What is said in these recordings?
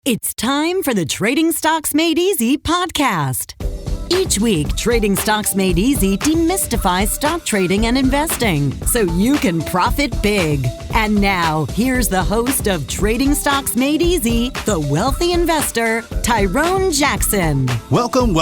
It's time for the Trading Stocks Made Easy podcast. Each week, Trading Stocks Made Easy demystifies stock trading and investing so you can profit big. And now, here's the host of Trading Stocks Made Easy, the wealthy investor, Tyrone Jackson. Welcome.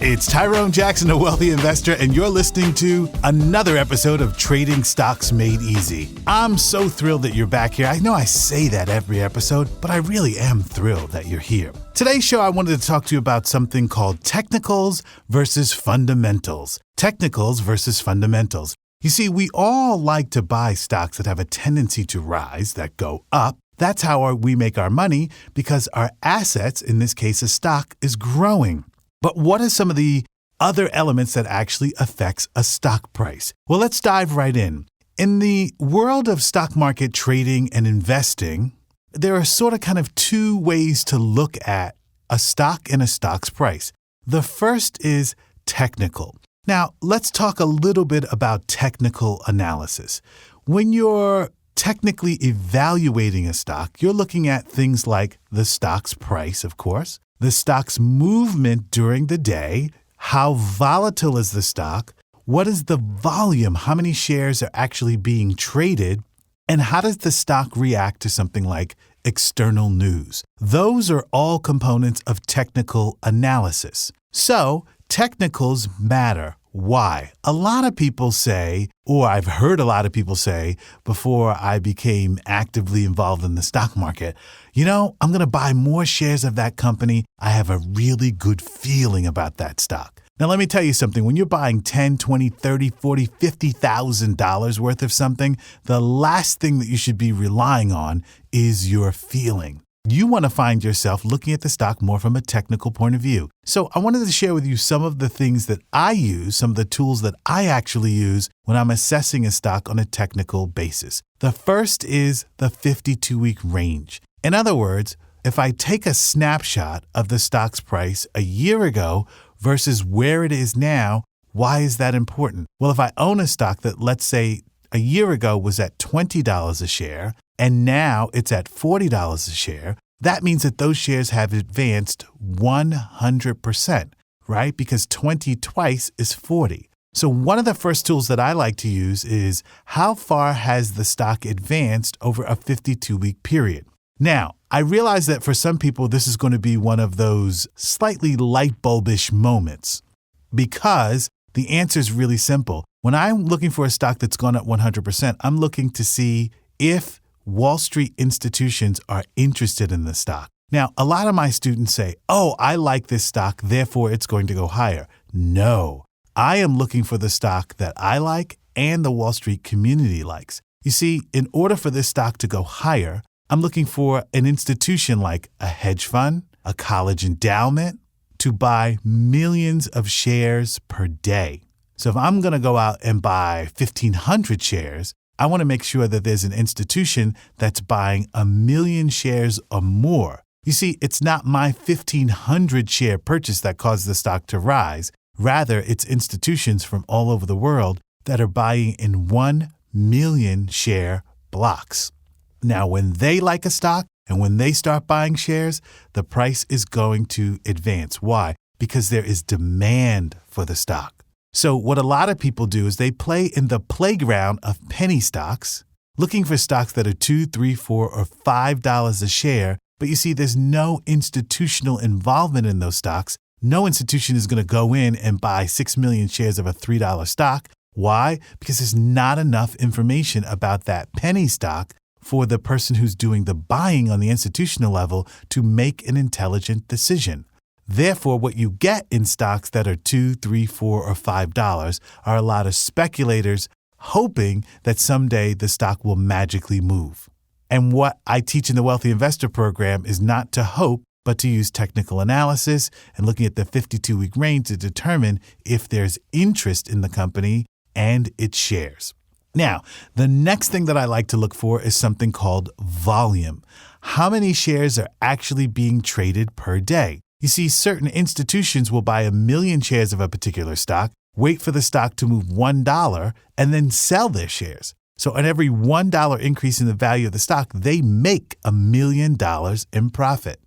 It's Tyrone Jackson, a wealthy investor, and you're listening to another episode of Trading Stocks Made Easy. I'm so thrilled that you're back here. I know I say that every episode, but I really am thrilled that you're here. Today's show, I wanted to talk to you about something called technicals versus fundamentals. Technicals versus fundamentals. You see, we all like to buy stocks that have a tendency to rise, that go up. That's how we make our money because our assets, in this case a stock, is growing. But what are some of the other elements that actually affects a stock price? Well, let's dive right in. In the world of stock market trading and investing, there are sort of kind of two ways to look at a stock and a stock's price. The first is technical. Now, let's talk a little bit about technical analysis. When you're technically evaluating a stock, you're looking at things like the stock's price, of course, the stock's movement during the day, how volatile is the stock, what is the volume, how many shares are actually being traded, and how does the stock react to something like external news? Those are all components of technical analysis. So, technicals matter. Why? A lot of people say, or I've heard a lot of people say before I became actively involved in the stock market, I'm going to buy more shares of that company. I have a really good feeling about that stock. Now, let me tell you something. When you're buying $10, $20, $30, $40, $50,000 worth of something, the last thing that you should be relying on is your feeling. You want to find yourself looking at the stock more from a technical point of view. So I wanted to share with you some of the things that I use, some of the tools that I actually use when I'm assessing a stock on a technical basis. The first is the 52-week range. In other words, if I take a snapshot of the stock's price a year ago versus where it is now, why is that important? Well, if I own a stock that, let's say, a year ago was at $20 a share, and now it's at $40 a share, that means that those shares have advanced 100%, right? Because 20 twice is 40. So one of the first tools that I like to use is how far has the stock advanced over a 52-week period? Now, I realize that for some people, this is going to be one of those slightly light bulbish moments because the answer is really simple. When I'm looking for a stock that's gone up 100%, I'm looking to see if Wall Street institutions are interested in the stock. Now, a lot of my students say, I like this stock, therefore it's going to go higher. No, I am looking for the stock that I like and the Wall Street community likes. You see, in order for this stock to go higher, I'm looking for an institution like a hedge fund, a college endowment, to buy millions of shares per day. So if I'm going to go out and buy 1,500 shares, I want to make sure that there's an institution that's buying 1 million shares or more. You see, it's not my 1,500 share purchase that caused the stock to rise. Rather, it's institutions from all over the world that are buying in 1 million share blocks. Now, when they like a stock and when they start buying shares, the price is going to advance. Why? Because there is demand for the stock. So what a lot of people do is they play in the playground of penny stocks, looking for stocks that are $2, $3, $4, or $5 a share. But you see, there's no institutional involvement in those stocks. No institution is going to go in and buy 6 million shares of a $3 stock. Why? Because there's not enough information about that penny stock for the person who's doing the buying on the institutional level to make an intelligent decision. Therefore, what you get in stocks that are $2, $3, $4, or $5 are a lot of speculators hoping that someday the stock will magically move. And what I teach in the Wealthy Investor Program is not to hope, but to use technical analysis and looking at the 52-week range to determine if there's interest in the company and its shares. Now, the next thing that I like to look for is something called volume. How many shares are actually being traded per day? You see, certain institutions will buy 1 million shares of a particular stock, wait for the stock to move $1, and then sell their shares. So on every $1 increase in the value of the stock, they make $1 million in profit.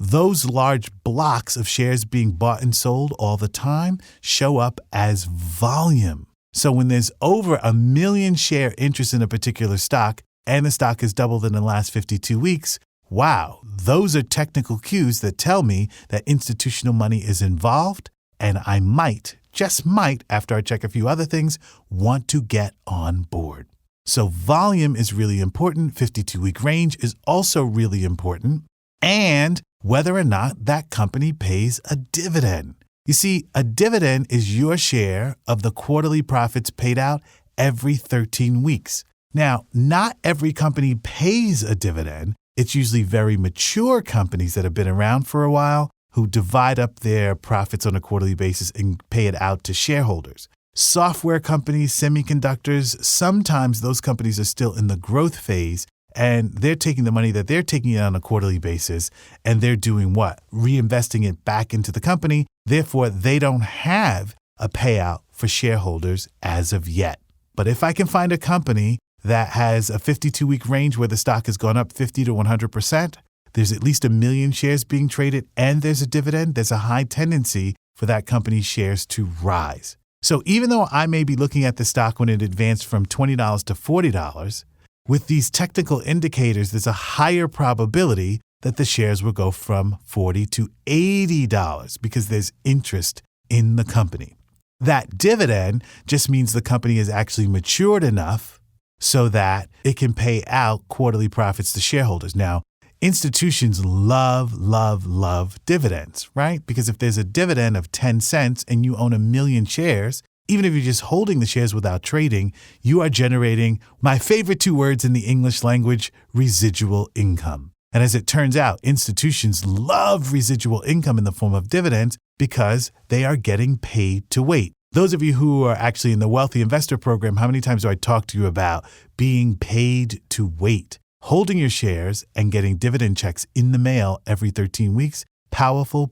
those large blocks of shares being bought and sold all the time show up as volume. So when there's over 1 million share interest in a particular stock and the stock has doubled in the last 52 weeks, wow, those are technical cues that tell me that institutional money is involved, and I might, just might, after I check a few other things, want to get on board. So volume is really important. 52-week range is also really important. And whether or not that company pays a dividend. You see, a dividend is your share of the quarterly profits paid out every 13 weeks. Now, not every company pays a dividend. It's usually very mature companies that have been around for a while who divide up their profits on a quarterly basis and pay it out to shareholders. Software companies, semiconductors, sometimes those companies are still in the growth phase and they're taking the money that they're taking in on a quarterly basis and they're doing what? Reinvesting it back into the company. Therefore, they don't have a payout for shareholders as of yet. But if I can find a company that has a 52-week range where the stock has gone up 50 to 100%, there's at least 1 million shares being traded, and there's a dividend, there's a high tendency for that company's shares to rise. So even though I may be looking at the stock when it advanced from $20 to $40, with these technical indicators, there's a higher probability that the shares will go from $40 to $80 because there's interest in the company. That dividend just means the company has actually matured enough so that it can pay out quarterly profits to shareholders. Now, institutions love dividends, right? Because if there's a dividend of 10 cents and you own 1 million shares, even if you're just holding the shares without trading, you are generating my favorite 2 words in the English language, residual income. And as it turns out, institutions love residual income in the form of dividends because they are getting paid to wait. Those of you who are actually in the Wealthy Investor Program, how many times do I talk to you about being paid to wait? Holding your shares and getting dividend checks in the mail every 13 weeks, powerful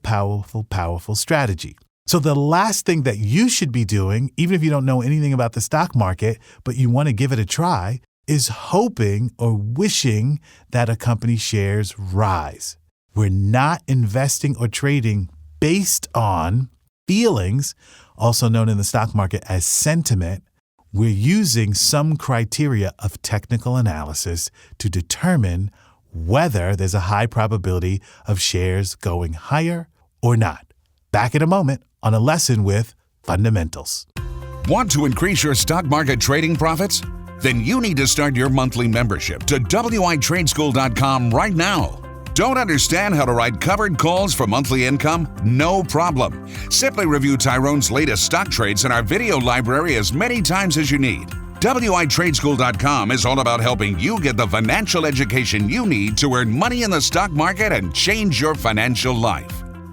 strategy. So the last thing that you should be doing, even if you don't know anything about the stock market, but you want to give it a try, is hoping or wishing that a company's shares rise. We're not investing or trading based on feelings, also known in the stock market as sentiment. We're using some criteria of technical analysis to determine whether there's a high probability of shares going higher or not. Back in a moment on a lesson with fundamentals. Want to increase your stock market trading profits? Then you need to start your monthly membership to WITradeschool.com right now. Don't understand how to write covered calls for monthly income? No problem. Simply review Tyrone's latest stock trades in our video library as many times as you need. WITradeschool.com is all about helping you get the financial education you need to earn money in the stock market and change your financial life.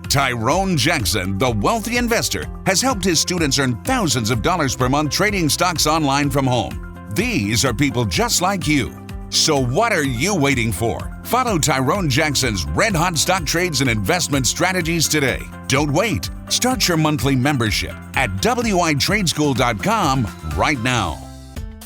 Tyrone Jackson, the wealthy investor, has helped his students earn thousands of dollars per month trading stocks online from home. These are people just like you. So what are you waiting for? Follow Tyrone Jackson's red-hot stock trades and investment strategies today. Don't wait. Start your monthly membership at WITradeschool.com right now.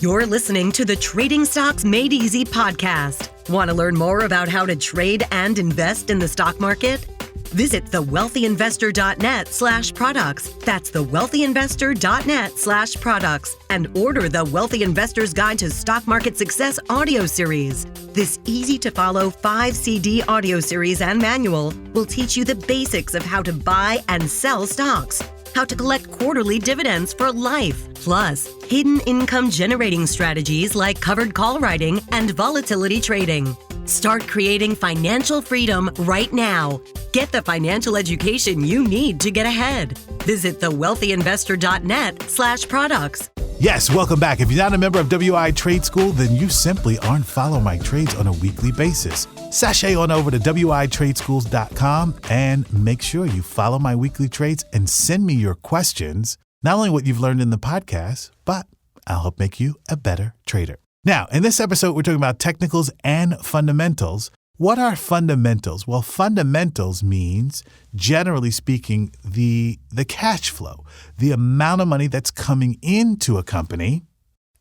You're listening to the Trading Stocks Made Easy podcast. Want to learn more about how to trade and invest in the stock market? Visit thewealthyinvestor.net/products. That's thewealthyinvestor.net/products and order the Wealthy Investor's Guide to Stock Market Success audio series. This easy-to-follow 5-CD audio series and manual will teach you the basics of how to buy and sell stocks, how to collect quarterly dividends for life, plus hidden income generating strategies like covered call writing and volatility trading. Start creating financial freedom right now. Get the financial education you need to get ahead. Visit thewealthyinvestor.net/products. Yes, welcome back. If you're not a member of WI Trade School, then you simply aren't following my trades on a weekly basis. Sashay on over to WITradeschools.com and make sure you follow my weekly trades and send me your questions. Not only what you've learned in the podcast, but I'll help make you a better trader. Now, in this episode, we're talking about technicals and fundamentals. What are fundamentals? Well, fundamentals means, generally speaking, the cash flow, the amount of money that's coming into a company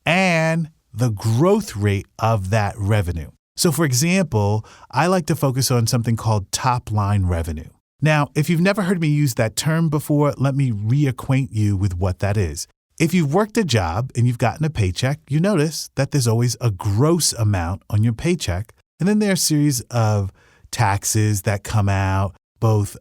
and the growth rate of that revenue. So for example, I like to focus on something called top-line revenue. Now, if you've never heard me use that term before, let me reacquaint you with what that is. If you've worked a job and you've gotten a paycheck, you notice that there's always a gross amount on your paycheck. And then there are a series of taxes that come out, both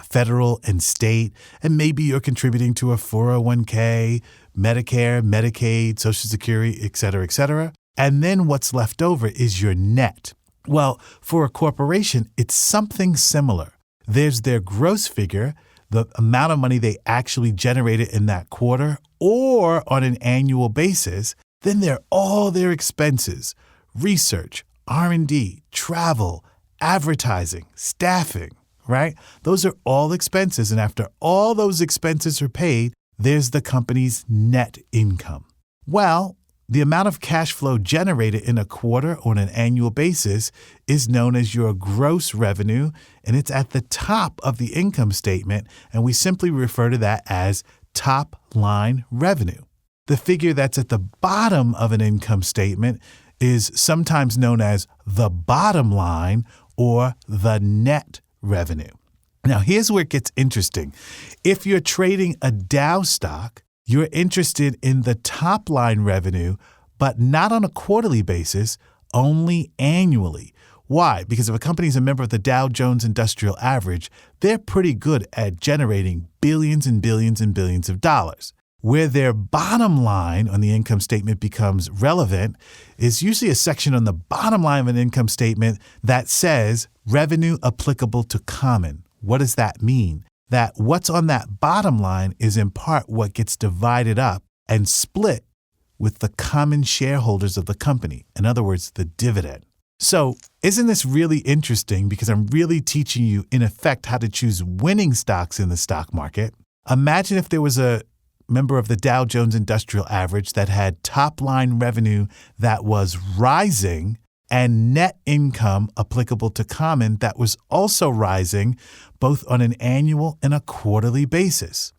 federal and state. And maybe you're contributing to a 401k, Medicare, Medicaid, Social Security, et cetera, et cetera. And then what's left over is your net. Well, for a corporation, it's something similar. There's their gross figure, the amount of money they actually generated in that quarter or on an annual basis. Then there are all their expenses, research, R&D, travel, advertising, staffing, right? Those are all expenses. And after all those expenses are paid, there's the company's net income. Well, the amount of cash flow generated in a quarter on an annual basis is known as your gross revenue, and it's at the top of the income statement, and we simply refer to that as top-line revenue. The figure that's at the bottom of an income statement is sometimes known as the bottom line or the net revenue. Now, here's where it gets interesting. If you're trading a Dow stock, you're interested in the top-line revenue, but not on a quarterly basis, only annually. Why? Because if a company is a member of the Dow Jones Industrial Average, they're pretty good at generating billions and billions and billions of dollars. Where their bottom line on the income statement becomes relevant is usually a section on the bottom line of an income statement that says revenue applicable to common. What does that mean? That what's on that bottom line is in part what gets divided up and split with the common shareholders of the company. In other words, the dividend. So isn't this really interesting? Because I'm really teaching you, in effect, how to choose winning stocks in the stock market. Imagine if there was a member of the Dow Jones Industrial Average that had top-line revenue that was rising and net income applicable to common that was also rising both on an annual and a quarterly basis.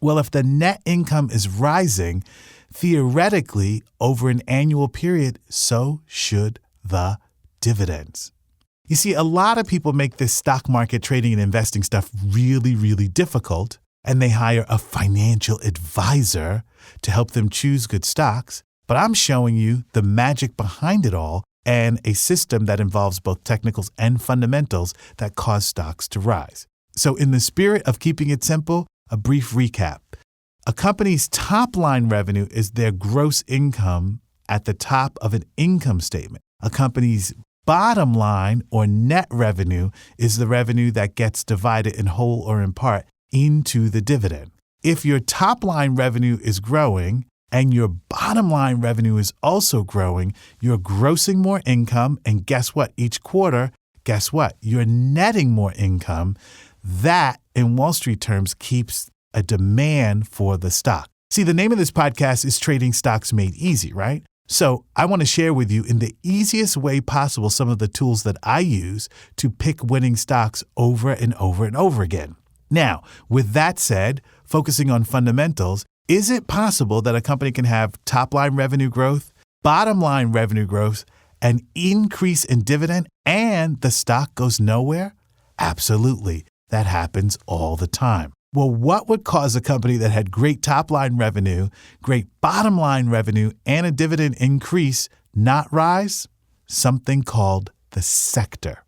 Well, if the net income is rising, theoretically, over an annual period, so should the dividends. You see, a lot of people make this stock market trading and investing stuff really, really difficult, and they hire a financial advisor to help them choose good stocks. But I'm showing you the magic behind it all and a system that involves both technicals and fundamentals that cause stocks to rise. So in the spirit of keeping it simple, a brief recap. A company's top-line revenue is their gross income at the top of an income statement. A company's bottom line or net revenue is the revenue that gets divided in whole or in part into the dividend. If your top-line revenue is growing and your bottom-line revenue is also growing, you're grossing more income, and guess what? Each quarter, guess what? You're netting more income. That, in Wall Street terms, keeps a demand for the stock. See, the name of this podcast is Trading Stocks Made Easy, right? So I want to share with you in the easiest way possible some of the tools that I use to pick winning stocks over and over and over again. Now, with that said, focusing on fundamentals, is it possible that a company can have top-line revenue growth, bottom-line revenue growth, an increase in dividend, and the stock goes nowhere? Absolutely. That happens all the time. Well, what would cause a company that had great top-line revenue, great bottom-line revenue, and a dividend increase not rise? Something called the sector.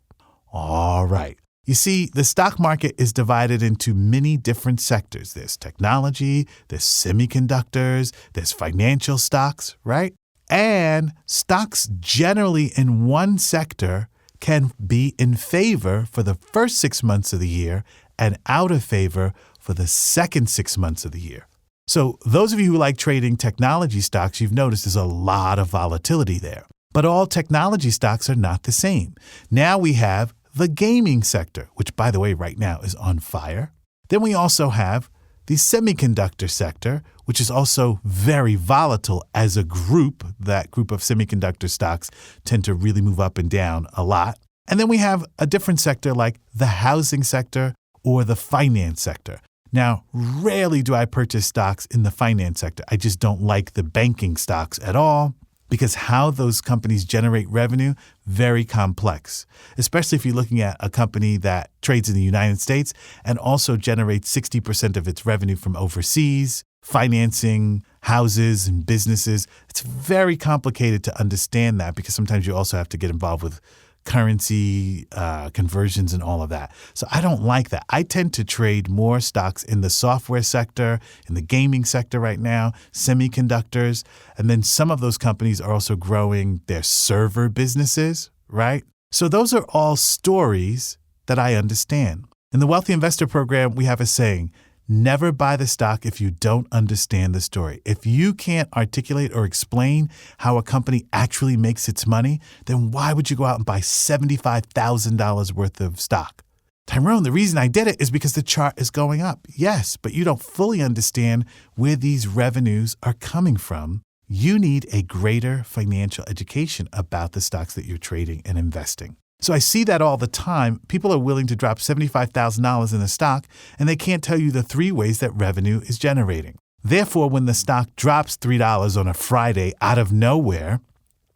All right. You see, the stock market is divided into many different sectors. There's technology, there's semiconductors, there's financial stocks, right? And stocks generally in one sector can be in favor for the first 6 months of the year and out of favor for the second 6 months of the year. So those of you who like trading technology stocks, you've noticed there's a lot of volatility there. But all technology stocks are not the same. Now we have the gaming sector, which, by the way, right now is on fire. Then we also have the semiconductor sector, which is also very volatile as a group. That group of semiconductor stocks tend to really move up and down a lot. And then we have a different sector like the housing sector or the finance sector. Now, rarely do I purchase stocks in the finance sector. I just don't like the banking stocks at all. because how those companies generate revenue, very complex, especially if you're looking at a company that trades in the United States and also generates 60% of its revenue from overseas, financing houses and businesses. It's very complicated to understand that because sometimes you also have to get involved with currency conversions and all of that. So I don't like that. I tend to trade more stocks in the software sector, in the gaming sector right now, semiconductors, and then some of those companies are also growing their server businesses, right? So those are all stories that I understand. In the Wealthy Investor Program, we have a saying, never buy the stock if you don't understand the story. If you can't articulate or explain how a company actually makes its money, then why would you go out and buy $75,000 worth of stock? Tyrone, the reason I did it is because the chart is going up. Yes, but you don't fully understand where these revenues are coming from. You need a greater financial education about the stocks that you're trading and investing. So I see that all the time. People are willing to drop $75,000 in a stock, and they can't tell you the 3 ways that revenue is generating. Therefore, when the stock drops $3 on a Friday out of nowhere,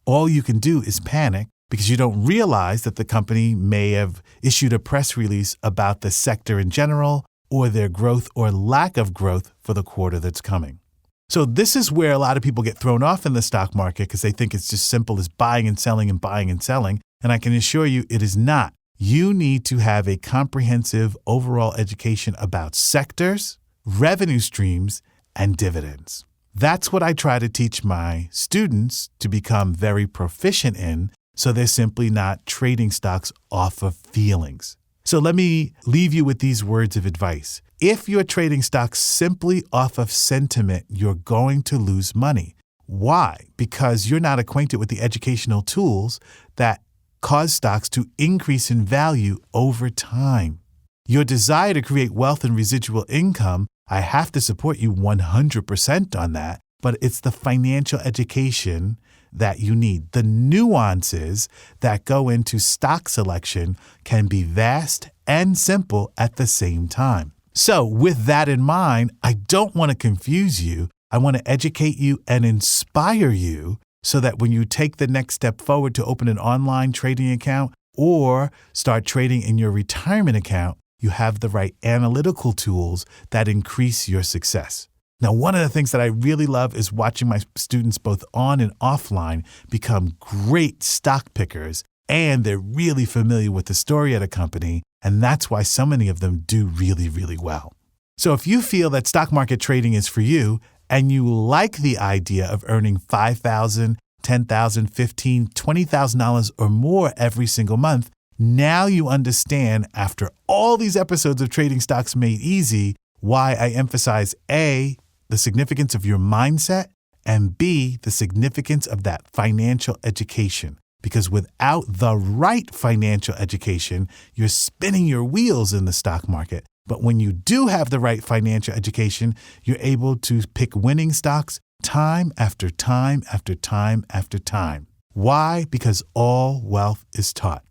all you can do is panic because you don't realize that the company may have issued a press release about the sector in general or their growth or lack of growth for the quarter that's coming. So this is where a lot of people get thrown off in the stock market because they think it's just simple as buying and selling and buying and selling. And I can assure you it is not. You need to have a comprehensive overall education about sectors, revenue streams, and dividends. That's what I try to teach my students to become very proficient in, so they're simply not trading stocks off of feelings. So let me leave you with these words of advice. If you're trading stocks simply off of sentiment, you're going to lose money. Why? Because you're not acquainted with the educational tools that cause stocks to increase in value over time. Your desire to create wealth and residual income, I have to support you 100% on that, but it's the financial education that you need. The nuances that go into stock selection can be vast and simple at the same time. So with that in mind, I don't want to confuse you. I want to educate you and inspire you so that when you take the next step forward to open an online trading account or start trading in your retirement account, you have the right analytical tools that increase your success. Now, one of the things that I really love is watching my students both on and offline become great stock pickers, and they're really familiar with the story at a company, and that's why so many of them do really, really well. So if you feel that stock market trading is for you, and you like the idea of earning $5,000, $10,000, $15,000, $20,000 or more every single month, now you understand, after all these episodes of Trading Stocks Made Easy, why I emphasize A, the significance of your mindset, and B, the significance of that financial education. Because without the right financial education, you're spinning your wheels in the stock market. But when you do have the right financial education, you're able to pick winning stocks time after time after time after time. Why? Because all wealth is taught.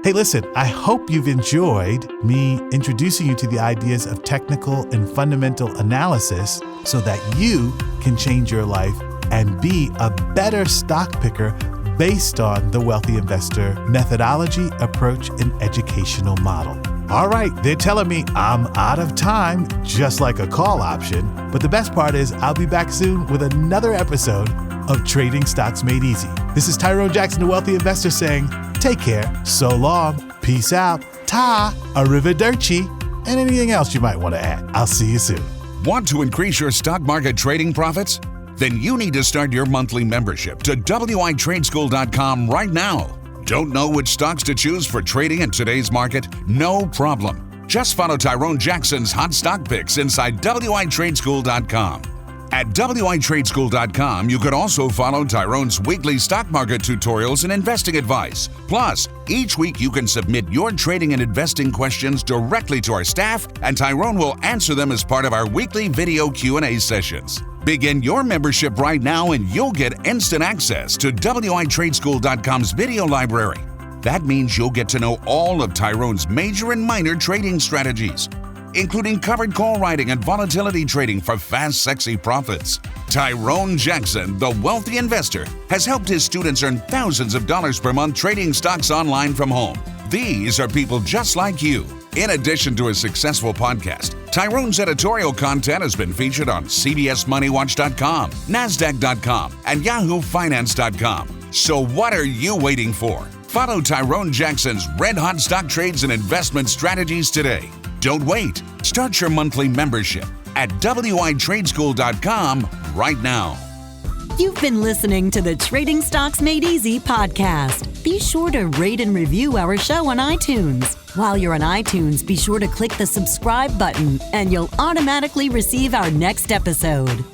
Hey, listen, I hope you've enjoyed me introducing you to the ideas of technical and fundamental analysis so that you can change your life and be a better stock picker based on the Wealthy Investor methodology, approach, and educational model. All right, they're telling me I'm out of time, just like a call option. But the best part is I'll be back soon with another episode of Trading Stocks Made Easy. This is Tyrone Jackson, the Wealthy Investor, saying take care, so long, peace out, ta, arrivederci, and anything else you might want to add. I'll see you soon. Want to increase your stock market trading profits? Then you need to start your monthly membership to WITradeschool.com right now. Don't know which stocks to choose for trading in today's market? No problem. Just follow Tyrone Jackson's hot stock picks inside WITradeschool.com. At WITradeschool.com, you can also follow Tyrone's weekly stock market tutorials and investing advice. Plus, each week you can submit your trading and investing questions directly to our staff, and Tyrone will answer them as part of our weekly video Q&A sessions. Begin your membership right now and you'll get instant access to WITradeschool.com's video library. That means you'll get to know all of Tyrone's major and minor trading strategies, including covered call writing and volatility trading for fast, sexy profits. Tyrone Jackson, the wealthy investor, has helped his students earn thousands of dollars per month trading stocks online from home. These are people just like you. In addition to a successful podcast, Tyrone's editorial content has been featured on CBSMoneyWatch.com, NASDAQ.com, and YahooFinance.com. So what are you waiting for? Follow Tyrone Jackson's red-hot stock trades and investment strategies today. Don't wait. Start your monthly membership at WITradeschool.com right now. You've been listening to the Trading Stocks Made Easy podcast. Be sure to rate and review our show on iTunes. While you're on iTunes, be sure to click the subscribe button and you'll automatically receive our next episode.